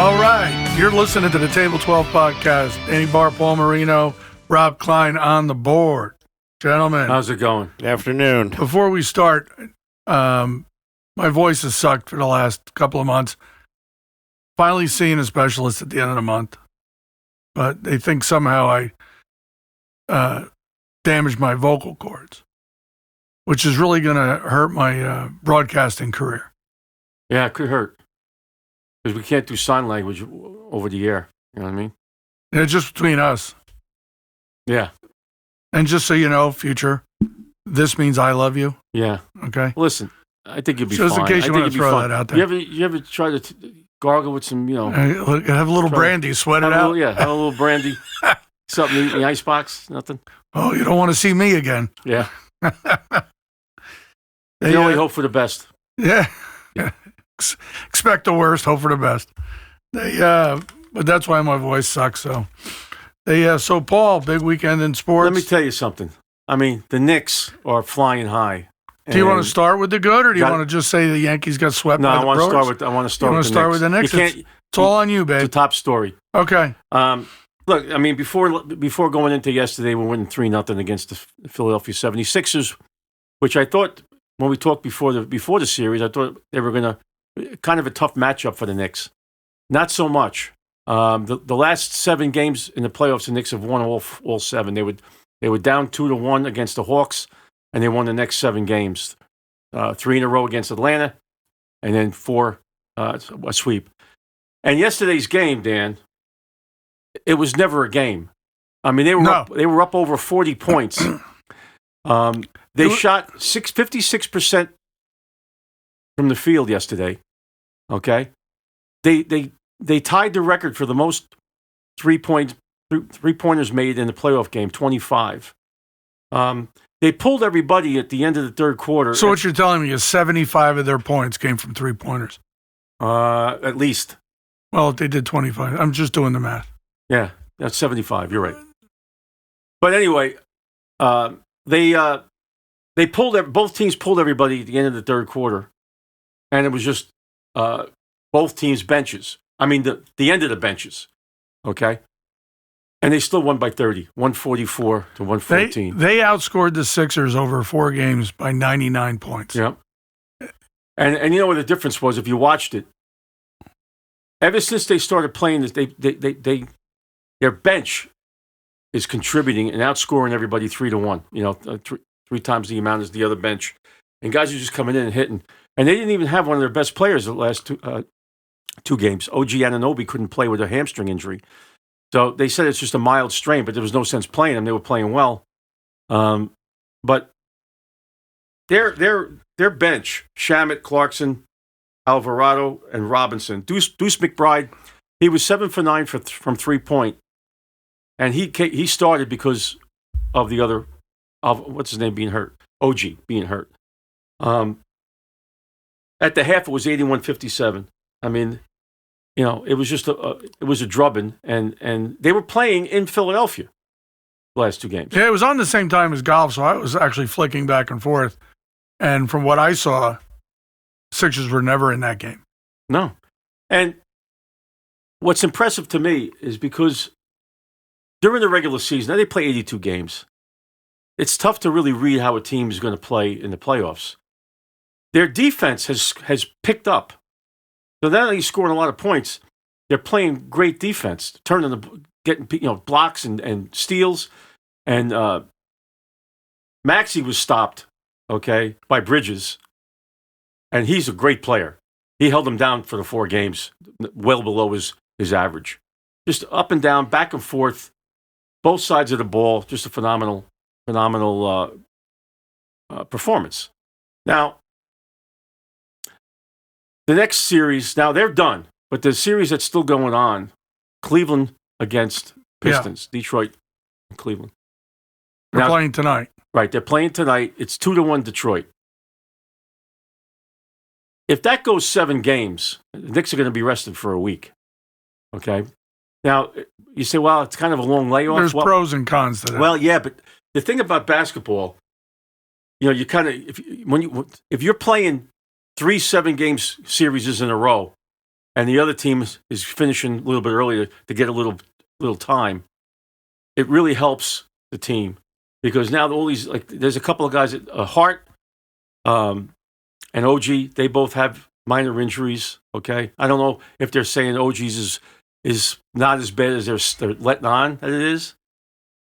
All right, you're listening to the Table 12 podcast. Danny Barr, Paul Marino, Rob Klein on the board. Gentlemen. How's it going? Good afternoon. Before we start, my voice has sucked for the last couple of months. Finally seeing a specialist at the end of the month. But they think somehow I damaged my vocal cords, which is really going to hurt my broadcasting career. Yeah, it could hurt. Because we can't do sign language over the air. You know what I mean? And it's just between us. Yeah. And just so you know, future, this means I love you. Yeah. Okay? Listen, I think you'll be just fine. In case you want to throw that out there. You ever try to gargle with some, have a little brandy, sweat it out? Have a little brandy. Something to eat in the icebox? Nothing? Oh, you don't want to see me again. Yeah. You only hope for the best. Yeah. Expect the worst, hope for the best. But that's why my voice sucks. So Paul, big weekend in sports. Let me tell you something. I mean, the Knicks are flying high. Do you want to start with the good, or do you want to just say the Yankees got swept by the Brewers? I want to start with the Knicks. It's all on you, babe. It's a top story. Okay. Look, I mean, before going into yesterday, we're winning 3-0 against the Philadelphia 76ers, which I thought when we talked before the series, I thought they were going to kind of a tough matchup for the Knicks. Not so much. The last 7 games in the playoffs, the Knicks have won all 7. They were down 2-1 against the Hawks, and they won the next 7 games, 3 in a row against Atlanta, and then 4 a sweep. And yesterday's game, Dan, it was never a game. I mean, they were up over 40 points. They shot 56% from the field yesterday. Okay, they tied the record for the most three-pointers made in the playoff game, 25. They pulled everybody at the end of the third quarter. So what you're telling me is 75 of their points came from three-pointers? At least. Well, if they did 25. I'm just doing the math. Yeah, that's 75. You're right. But anyway, they pulled both teams pulled everybody at the end of the third quarter, and it was just both teams' benches. I mean, the end of the benches. Okay. And they still won by 30, 144 to 114. They outscored the Sixers over 4 games by 99 points. Yeah. And you know what the difference was if you watched it? Ever since they started playing this, their bench is contributing and outscoring everybody 3-1. You know, 3 times the amount as the other bench. And guys are just coming in and hitting. And they didn't even have one of their best players the last 2 games. OG Anunoby couldn't play with a hamstring injury. So they said it's just a mild strain, but there was no sense playing them. They were playing well. But their bench, Shamet, Clarkson, Alvarado, and Robinson. Deuce McBride, he was 7 for 9 from 3-point. And he started because of the other, what's his name, being hurt. OG being hurt. At the half, it was 81-57. I mean, you know, it was just it was a drubbing, and they were playing in Philadelphia the last 2 games. Yeah, it was on the same time as golf, so I was actually flicking back and forth. And from what I saw, Sixers were never in that game. No. And what's impressive to me is because during the regular season, now they play 82 games. It's tough to really read how a team is going to play in the playoffs. Their defense has picked up. So not only scoring a lot of points, they're playing great defense, getting blocks and steals. And Maxey was stopped, okay, by Bridges, and he's a great player. He held them down for the 4 games, well below his average. Just up and down, back and forth, both sides of the ball. Just a phenomenal performance. Now, the next series, now they're done, but the series that's still going on, Cleveland against Pistons, Detroit and Cleveland. They're playing tonight. Right, they're playing tonight. It's 2-1 Detroit. If that goes 7 games, the Knicks are going to be rested for a week. Okay? Now, you say, well, it's kind of a long layoff. There's pros and cons to that. Well, yeah, but the thing about basketball, you know, you kind of, if you're playing 3 7-game series in a row, and the other team is finishing a little bit earlier to get a little time, it really helps the team because now all these there's a couple of guys, Hart, and OG, they both have minor injuries. Okay, I don't know if they're saying OG's is not as bad as they're letting on that it is.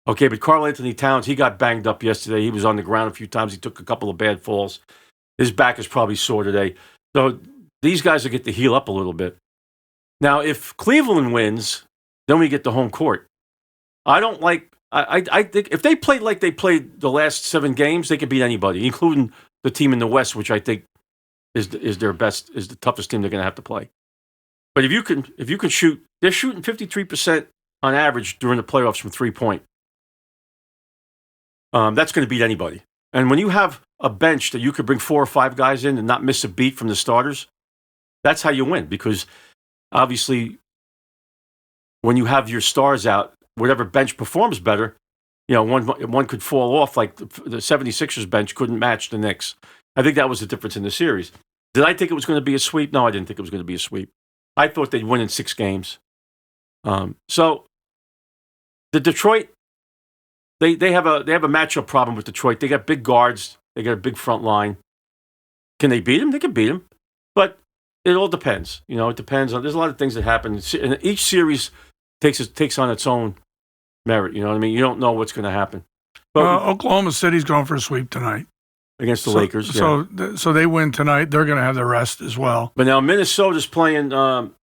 Okay, but Karl Anthony Towns, he got banged up yesterday. He was on the ground a few times. He took a couple of bad falls. His back is probably sore today. So these guys will get to heal up a little bit. Now, if Cleveland wins, then we get the home court. I think if they played like they played the last 7 games, they could beat anybody, including the team in the West, which I think is the toughest team they're going to have to play. But if you can shoot, they're shooting 53% on average during the playoffs from 3-point. That's going to beat anybody. And when you have a bench that you could bring 4 or 5 guys in and not miss a beat from the starters, that's how you win. Because obviously, when you have your stars out, whatever bench performs better, one could fall off. Like the 76ers bench couldn't match the Knicks. I think that was the difference in the series. Did I think it was going to be a sweep? No, I didn't think it was going to be a sweep. I thought they'd win in 6 games. So the Detroit, they have a matchup problem with Detroit. They got big guards. They got a big front line. Can they beat them? They can beat them, but it all depends. It depends on. There's a lot of things that happen, and each series takes on its own merit. You know what I mean? You don't know what's going to happen. But Oklahoma City's going for a sweep tonight against the Lakers. So they win tonight. They're going to have the rest as well. But now Minnesota's playing San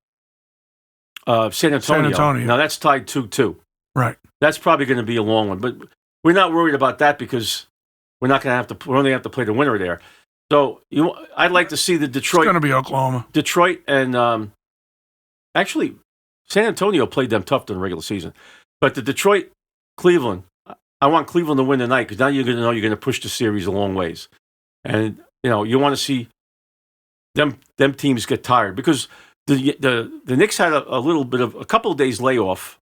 Antonio. Now that's tied 2-2. Right. That's probably going to be a long one, but we're not worried about that because we're not going to have to. We only have to play the winner there. So I'd like to see the Detroit. It's going to be Oklahoma. Detroit and actually San Antonio played them tough during the regular season, but the Detroit Cleveland. I want Cleveland to win tonight because now you're going to know you're going to push the series a long ways, and you want to see them teams get tired because the Knicks had a couple of days layoff,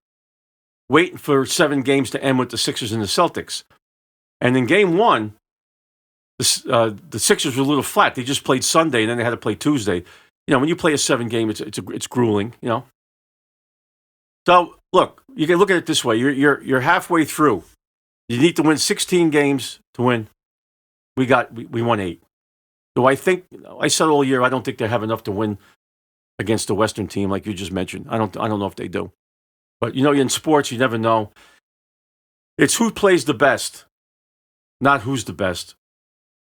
waiting for 7 games to end with the Sixers and the Celtics. And in game 1, the Sixers were a little flat. They just played Sunday, and then they had to play Tuesday. When you play a 7 game, it's grueling. So look, you can look at it this way: you're halfway through. You need to win 16 games to win. We won 8. Do I think? I said all year I don't think they have enough to win against the Western team, like you just mentioned. I don't know if they do. But in sports, you never know. It's who plays the best, not who's the best.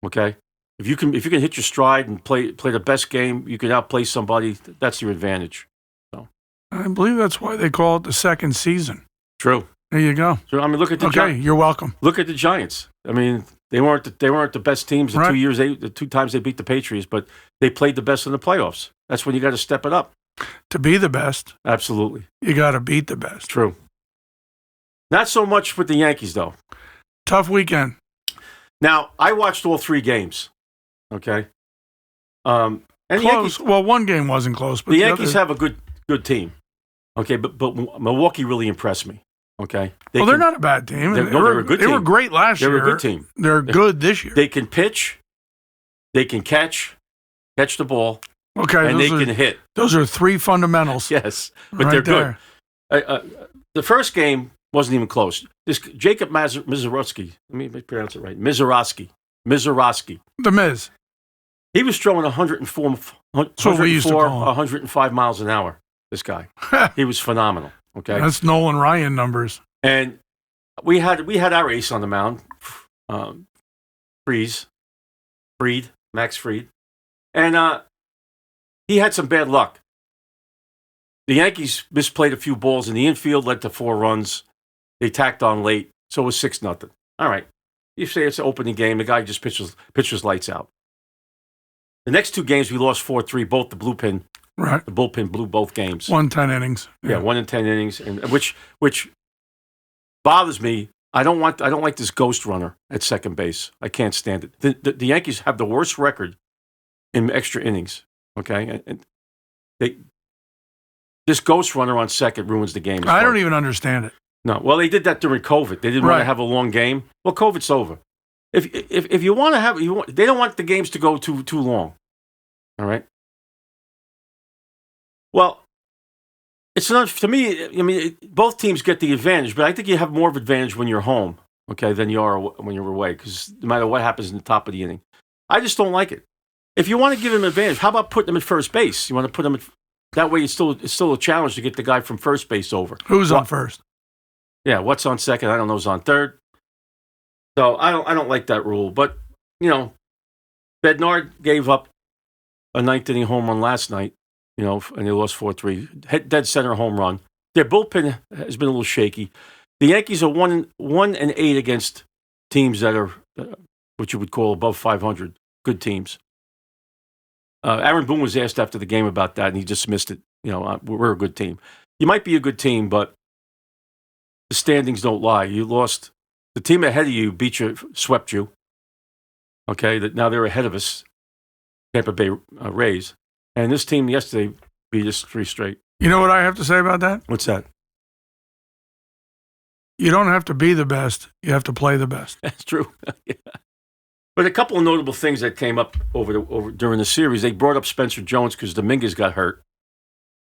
Okay, if you can hit your stride and play the best game, you can outplay somebody. That's your advantage. So I believe that's why they call it the second season. True. There you go. So look at the Giants. You're welcome. Look at the Giants. I mean, they weren't the best teams the 2 times they beat the Patriots, but they played the best in the playoffs. That's when you got to step it up. To be the best, absolutely, you got to beat the best. True. Not so much with the Yankees, though. Tough weekend. Now, I watched all 3 games. Okay. And close. Yankees, one game wasn't close, but the Yankees have a good team. Okay, but Milwaukee really impressed me. Okay. They're not a bad team. They're a good team. They were great last year. They're a good team. They're good this year. They can pitch. They can catch the ball. Okay, and they can hit. Those are 3 fundamentals. Yes, but they're good. The first game wasn't even close. This Jacob Mizorowski, let me pronounce it right. Mizorowski. The Miz. He was throwing 105 miles an hour. This guy, he was phenomenal. Okay, that's Nolan Ryan numbers. And we had our ace on the mound, Max Fried, and he had some bad luck. The Yankees misplayed a few balls in the infield, led to 4 runs. They tacked on late, so it was 6-0. All right, you say it's an opening game. The guy just pitched his lights out. The next 2 games we lost 4-3. Both the bullpen blew both games. 1-10 innings. Yeah, 1 in 10 innings, and which bothers me. I don't like this ghost runner at second base. I can't stand it. The Yankees have the worst record in extra innings. Okay, and this ghost runner on second ruins the game. I don't even understand it. No, well, they did that during COVID. They didn't want to have a long game. Well, COVID's over. If you want to have, they don't want the games to go too long. All right. Well, it's not to me. I mean, both teams get the advantage, but I think you have more of advantage when you're home, okay, than you are when you're away. Because no matter what happens in the top of the inning, I just don't like it. If you want to give them advantage, how about putting them at first base? You want to put them at, that way. It's still a challenge to get the guy from first base over. Who's on first? Yeah, what's on second? I don't know. Who's on third? So I don't like that rule. But Bednar gave up a ninth inning home run last night. And they lost 4-3. Dead center home run. Their bullpen has been a little shaky. The Yankees are 1-8 against teams that are what you would call above 500, good teams. Aaron Boone was asked after the game about that, and he dismissed it. We're a good team. You might be a good team, but the standings don't lie. You lost. The team ahead of you beat you, swept you. Okay, now they're ahead of us, Tampa Bay Rays. And this team yesterday beat us 3 straight. You know what I have to say about that? What's that? You don't have to be the best. You have to play the best. That's true. Yeah. But a couple of notable things that came up over during the series. They brought up Spencer Jones because Dominguez got hurt,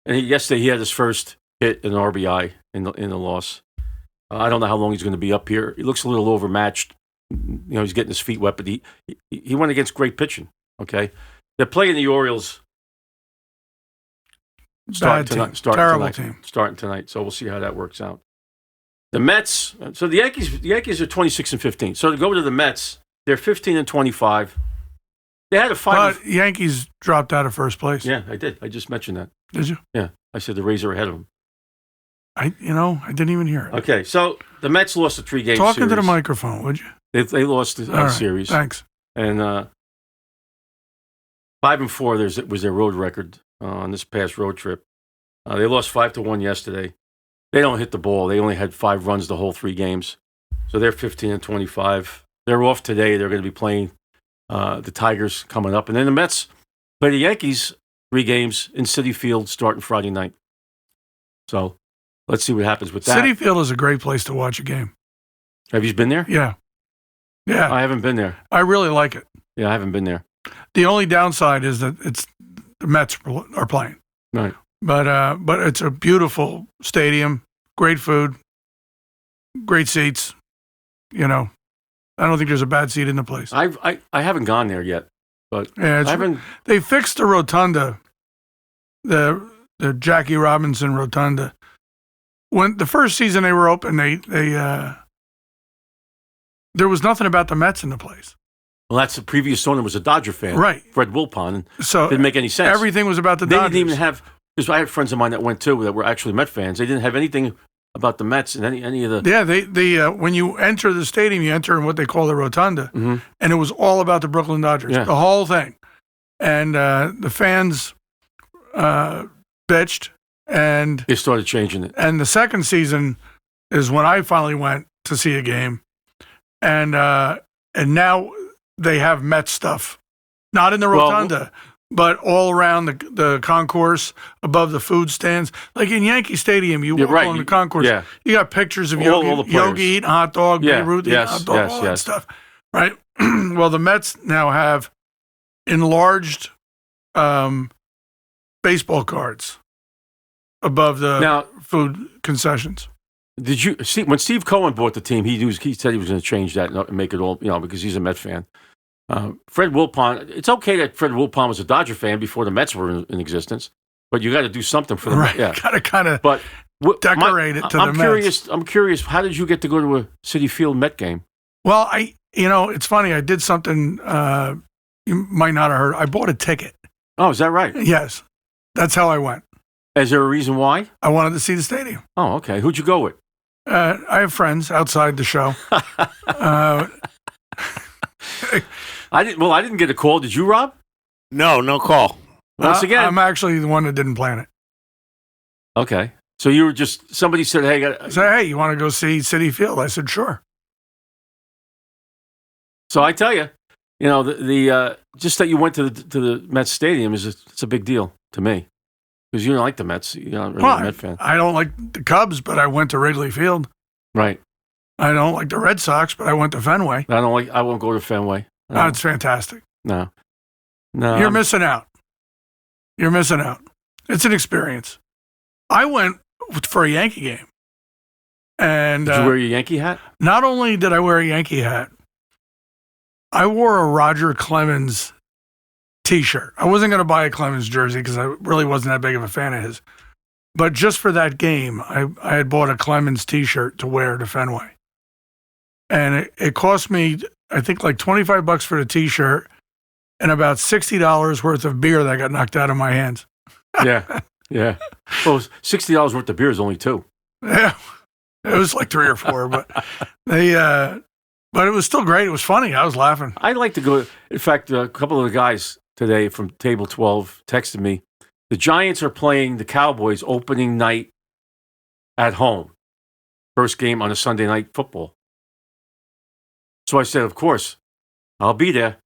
and yesterday he had his first hit in RBI in the loss. I don't know how long he's going to be up here. He looks a little overmatched. He's getting his feet wet, but he went against great pitching. Okay, they're playing the Orioles. Starting tonight. So we'll see how that works out. The Mets. So the Yankees are 26-15. So to go to the Mets, they're 15-25. They had a five. But Yankees dropped out of first place. Yeah, I did. I just mentioned that. Did you? Yeah, I said the Rays are ahead of them. I didn't even hear it. Okay, so the Mets lost a 3-game series. Talking to the microphone, would you? They lost the series. Thanks. And 5-4 was their road record on this past road trip. They lost 5-1 yesterday. They don't hit the ball. They only had 5 runs the whole 3 games. So they're 15-25. They're off today. They're going to be playing the Tigers coming up. And then the Mets play the Yankees 3 games in Citi Field starting Friday night. So let's see what happens with that. Citi Field is a great place to watch a game. Have you been there? Yeah. Yeah. I haven't been there. I really like it. Yeah, I haven't been there. The only downside is that the Mets are playing. Right. But it's a beautiful stadium, great food, great seats. I don't think there's a bad seat in the place. I haven't gone there yet, but yeah, I haven't. They fixed the rotunda, the Jackie Robinson rotunda. When the first season they were open, there was nothing about the Mets in the place. Well, that's the previous owner was a Dodger fan, right? Fred Wilpon. So it didn't make any sense. Everything was about the Dodgers. They didn't even have. Because I had friends of mine that went too that were actually Met fans. They didn't have anything about the Mets and any of the. Yeah, they when you enter the stadium, you enter in what they call the rotunda, and it was all about the Brooklyn Dodgers, the whole thing. And the fans bitched, and they started changing it. And the second season is when I finally went to see a game, and now they have Mets stuff, not in the rotunda. But all around the concourse, above the food stands, like in Yankee Stadium, you walk on the concourse. Yeah. You got pictures of Yogi eating a hot dog, Babe Ruth eating a hot dog, all that stuff, right? Well, the Mets now have enlarged baseball cards above the food concessions. Did you see when Steve Cohen bought the team? He said he was going to change that and make it all because he's a Met fan. Fred Wilpon, it's okay that Fred Wilpon was a Dodger fan before the Mets were in existence, but you got to do something for the Mets. Yeah. Got to kind of decorate it to the Mets. I'm curious, how did you get to go to a Citi Field Met game? Well, it's funny. I did something you might not have heard. I bought a ticket. Oh, is that right? Yes. That's how I went. Is there a reason why? I wanted to see the stadium. Oh, okay. Who'd you go with? I have friends outside the show. I didn't get a call. Did you, Rob? No call. Once again, I'm actually the one that didn't plan it. Okay, so you were just somebody said, "Hey, you want to go see Citi Field?" I said, "Sure." So I tell you, the just that you went to the Mets stadium it's a big deal to me because you don't like the Mets. You're not really a Met fan. I don't like the Cubs, but I went to Wrigley Field. Right. I don't like the Red Sox, but I went to Fenway. I won't go to Fenway. No. It's fantastic. No. You're missing out. It's an experience. I went for a Yankee game. And Did you wear your Yankee hat? not only did I wear a Yankee hat, I wore a Roger Clemens T-shirt. I wasn't going to buy a Clemens jersey because I really wasn't that big of a fan of his. But just for that game, I had bought a Clemens T-shirt to wear to Fenway. And it cost me, I think, like $25 for the T-shirt and about $60 worth of beer that got knocked out of my hands. Yeah. Yeah. Well, $60 worth of beer is only 2. Yeah. It was like 3 or 4, but but it was still great. It was funny. I was laughing. I'd like to go. In fact, a couple of the guys today from Table 12 texted me. The Giants are playing the Cowboys opening night at home. First game on a Sunday night football. So I said, of course, I'll be there.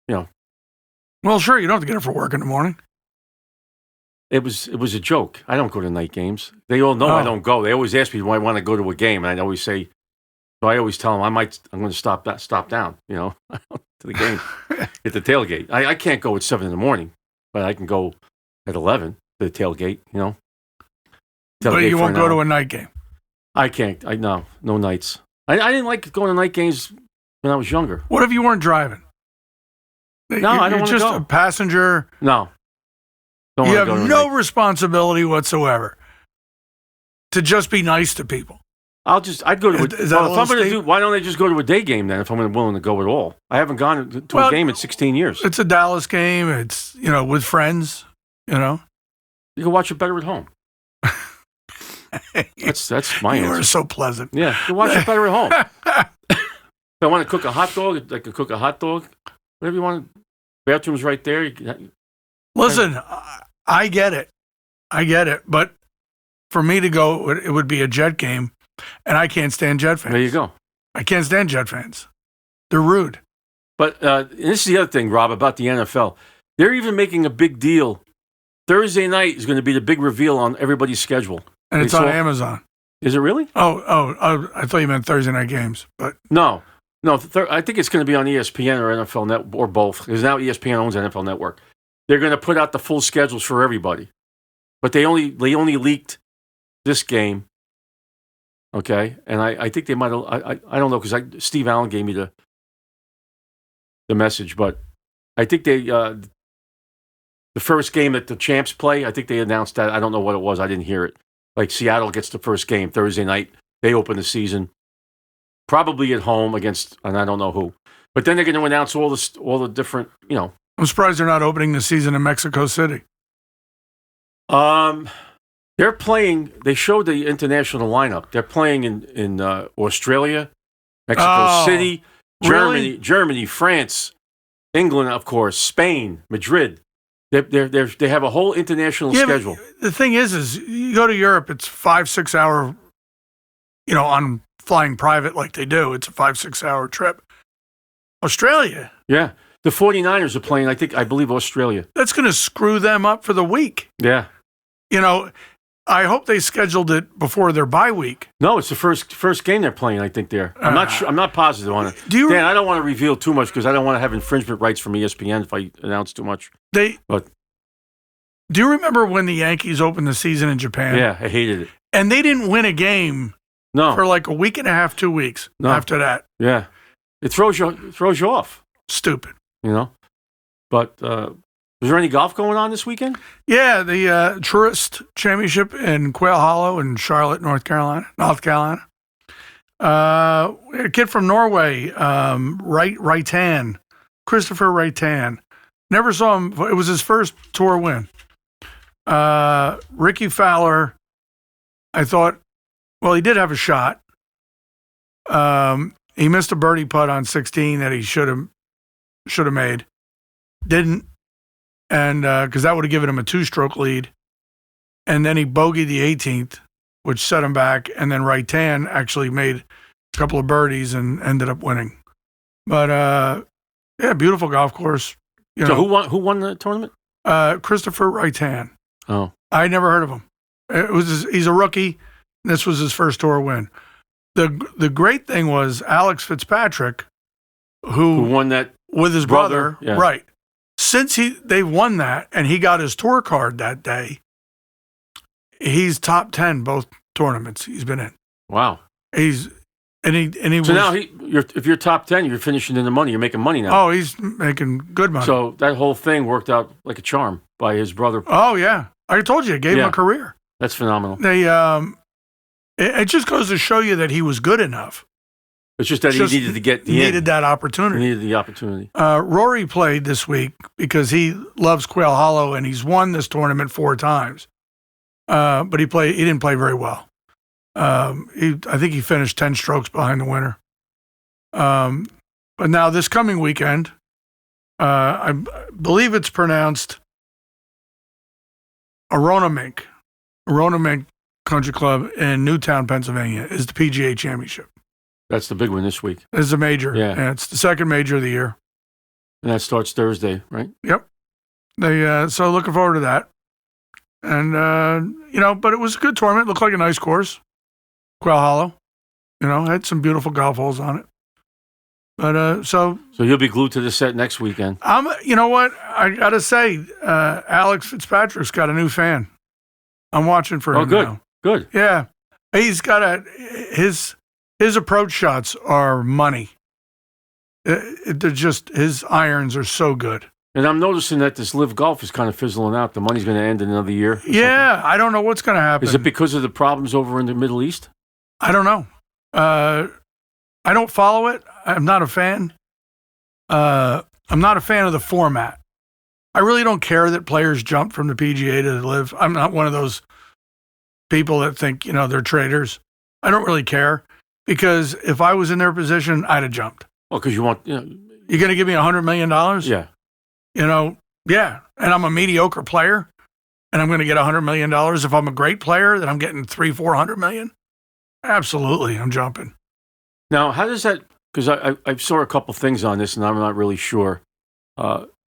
You know, Well, sure, you don't have to get up for work in the morning. it was a joke. I don't go to night games. They all know I don't go. They always ask me, do I want to go to a game? And I always say, so I always tell them I'm going to stop down, to the game, at the tailgate. I can't go at 7 in the morning, but I can go at 11 to the tailgate, But you won't go to a night game. I can't. No nights. I didn't like going to night games when I was younger. What if you weren't driving? No, I don't want to You're just go. a passenger. No. Don't You wanna have go to a no night- responsibility whatsoever to just be nice to people. I'd go to. Is that a if I'm little going to steep? do, why don't I just go to a day game then? If I'm willing to go at all, I haven't gone to a game in 16 years. It's a Dallas game. It's, with friends, You can watch it better at home. That's my You answer. are so pleasant. Yeah, you can watch it better at home. If I want to cook a hot dog, I can cook a hot dog. Whatever you want. Bathroom's right there. Listen, I get it. But for me to go, it would be a Jet game, and I can't stand Jet fans. There you go. I can't stand Jet fans. They're rude. But this is the other thing, Rob, about the NFL. They're even making a big deal. Thursday night is going to be the big reveal on everybody's schedule. And it's They on saw- Amazon. Is it really? Oh, I thought you meant Thursday night games. But No. I think it's going to be on ESPN or NFL Net or both. Because now ESPN owns NFL Network. They're going to put out the full schedules for everybody, but they only leaked this game. Okay, and I think they might have. I don't know because Steve Allen gave me the message, but I think they the first game that the champs play. I think they announced that. I don't know what it was. I didn't hear it. Like Seattle gets the first game Thursday night. They open the season. Probably at home against, and I don't know who. But then they're going to announce all the different, I'm surprised they're not opening the season in Mexico City. They're playing. They showed the international lineup. They're playing in Australia, Mexico City, really? Germany, France, England, of course, Spain, Madrid. They have a whole international schedule. But the thing is you go to Europe, it's 5-6 hour, on flying private like they do. It's a 5-6 hour trip. Australia. Yeah, the 49ers are playing. I believe Australia. That's going to screw them up for the week. Yeah. I hope they scheduled it before their bye week. No, it's the first game they're playing. I think there. I'm not sure. I'm not positive on it. Dan, I don't want to reveal too much because I don't want to have infringement rights from ESPN if I announce too much. Do you remember when the Yankees opened the season in Japan? Yeah, I hated it. And they didn't win a game for like a week and a half, 2 weeks after that. Yeah, it throws you off. Stupid. But is there any golf going on this weekend? Yeah, the Tourist Championship in Quail Hollow in Charlotte, North Carolina. A kid from Norway, Reitan, Christopher Reitan. Never saw him. It was his first tour win. Ricky Fowler, I thought, well, he did have a shot. He missed a birdie putt on 16 that he should have made. Didn't. And because that would have given him a 2-stroke lead. And then he bogeyed the 18th, which set him back. And then Reitan actually made a couple of birdies and ended up winning. But beautiful golf course. Who won the tournament? Christopher Reitan. Oh, I never heard of him. He's a rookie. This was his first tour win. The great thing was Alex Fitzpatrick, who won that with his brother, yeah. right? since they won that and he got his tour card that day, he's top 10 both tournaments he's been in. Wow. He So was, now if you're top 10, you're finishing in the money. You're making money now. oh, he's making good money. So that whole thing worked out like a charm by his brother. Oh yeah, I told you, it gave him a career. That's phenomenal. They it just goes to show you that he was good enough. It's just that he needed to get that opportunity. He needed the opportunity. Rory played this week because he loves Quail Hollow and he's won this tournament 4 times. But he didn't play very well. I think he finished 10 strokes behind the winner. But now this coming weekend, I believe it's pronounced Aronimink Country Club in Newtown, Pennsylvania, is the PGA Championship. That's the big one this week. It's a major. Yeah. And it's the second major of the year. And that starts Thursday, right? Yep. So looking forward to that. And, but it was a good tournament. Looked like a nice course. Quail Hollow. Had some beautiful golf holes on it. But, so you'll be glued to the set next weekend. You know what? I got to say, Alex Fitzpatrick's got a new fan. I'm watching for him. Oh, good. Now. Good. Yeah. He's got his approach shots are money. They're just, his irons are so good. And I'm noticing that this live golf is kind of fizzling out. The money's going to end in another year. Yeah, I don't know what's going to happen. Is it because of the problems over in the Middle East? I don't know. I don't follow it. I'm not a fan. I'm not a fan of the format. I really don't care that players jump from the PGA to the live. I'm not one of those people that think, they're traders. I don't really care. Because if I was in their position, I'd have jumped. Well, because you want, You're going to give me $100 million? Yeah. Yeah. And I'm a mediocre player, and I'm going to get $100 million. If I'm a great player, then I'm getting $300-400 million. Absolutely, I'm jumping. Now, how does that? Because I saw a couple things on this, and I'm not really sure.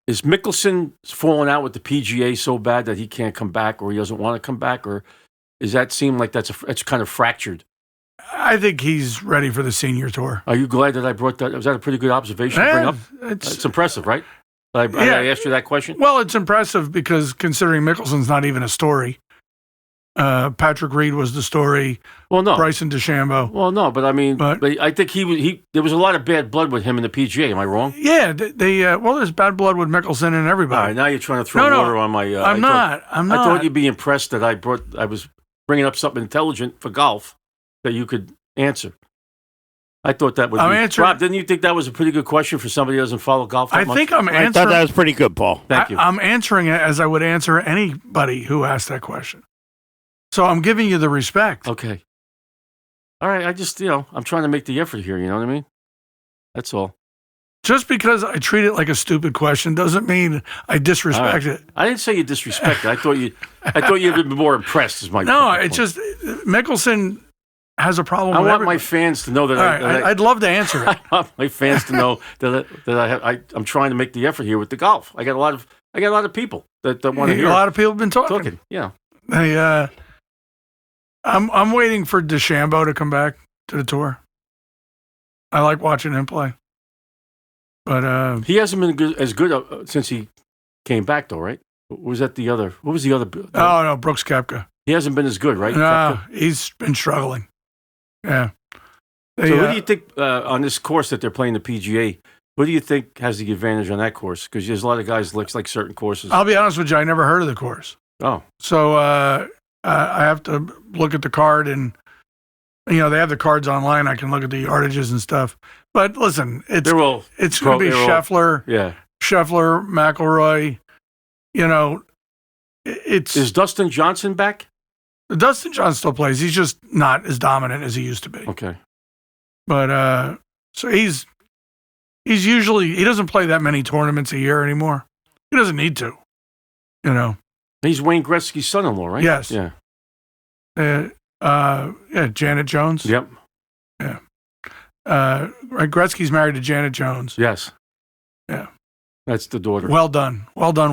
Is Mickelson falling out with the PGA so bad that he can't come back, or he doesn't want to come back, or does that seem like it's kind of fractured? I think he's ready for the senior tour. Are you glad that I brought that? Was that a pretty good observation to bring up? It's impressive, right? I asked you that question? Well, it's impressive because considering Mickelson's not even a story. Patrick Reed was the story. Well, no. Bryson DeChambeau. Well, no, but I mean, but I think there was a lot of bad blood with him in the PGA. Am I wrong? Yeah, there's bad blood with Mickelson and everybody. All right, now you're trying to throw water on my... I'm not. I thought you'd be impressed that I was bringing up something intelligent for golf that you could answer. I thought that would be... Rob, didn't you think that was a pretty good question for somebody who doesn't follow golf that much? I think I'm answering... I thought that was pretty good, Paul. Thank you. I'm answering it as I would answer anybody who asked that question. So I'm giving you the respect. Okay. All right, I just, I'm trying to make the effort here, you know what I mean? That's all. Just because I treat it like a stupid question doesn't mean I disrespect it. I didn't say you disrespect it. I thought you'd be more impressed is my point. No, it's just Mickelson has a problem with want my fans to know that I'd love to answer it. I want my fans to know that I'm trying to make the effort here with the golf. I got a lot of people that want to hear. A lot of people have been talking. Yeah. I'm waiting for DeChambeau to come back to the tour. I like watching him play. But he hasn't been as good since he came back, though, right? Was that the other? What was the other? Oh no, Brooks Koepka. He hasn't been as good, right? No, he's been struggling. Yeah. So who do you think on this course that they're playing the PGA? Who do you think has the advantage on that course? Because there's a lot of guys like certain courses. I'll be honest with you, I never heard of the course. Oh. So I have to look at the card, and they have the cards online. I can look at the yardages and stuff. But listen, it's going to be Scheffler, Scheffler, McIlroy. Is Dustin Johnson back? Dustin Johnson still plays. He's just not as dominant as he used to be. Okay. But so he's usually, he doesn't play that many tournaments a year anymore. He doesn't need to. He's Wayne Gretzky's son-in-law, right? Yes. Yeah. Janet Jones. Yep. Yeah. Gretzky's married to Janet Jones. Yes. Yeah. That's the daughter. Well done,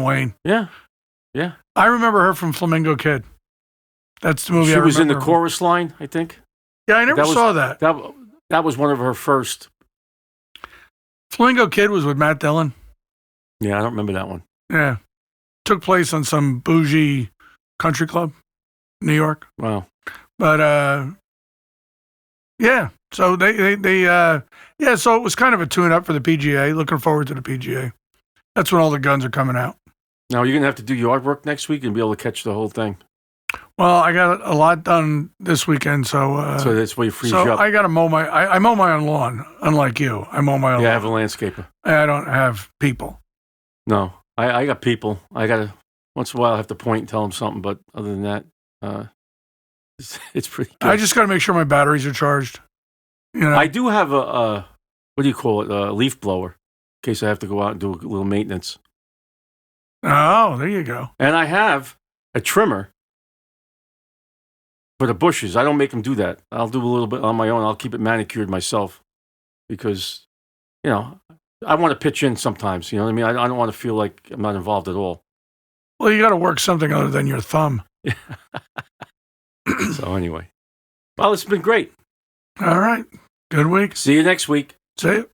Wayne. Yeah. Yeah. I remember her from Flamingo Kid. That's the movie. She was in the chorus line, I think. Yeah, I never saw that. That was one of her first. Flamingo Kid was with Matt Dillon. Yeah, I don't remember that one. Yeah. Took place on some bougie country club, New York. Wow. But yeah. So so it was kind of a tune up for the PGA. Looking forward to the PGA. That's when all the guns are coming out. Now, you're going to have to do yard work next week and be able to catch the whole thing. Well, I got a lot done this weekend, so that's where you freeze you up. I got to mow I mow my own lawn, unlike you. I mow my own Yeah, I lawn. have a landscaper. I don't have people. No, I got people. I got to, once in a while, I have to point and tell them something, but other than that, it's pretty good. I just got to make sure my batteries are charged. You know, I do have a what do you call it, a leaf blower, in case I have to go out and do a little maintenance. Oh, there you go. And I have a trimmer for the bushes. I don't make them do that. I'll do a little bit on my own. I'll keep it manicured myself because, I want to pitch in sometimes. You know what I mean? I don't want to feel like I'm not involved at all. Well, you got to work something other than your thumb. So anyway, well, it's been great. All right. Good week. See you next week. See you.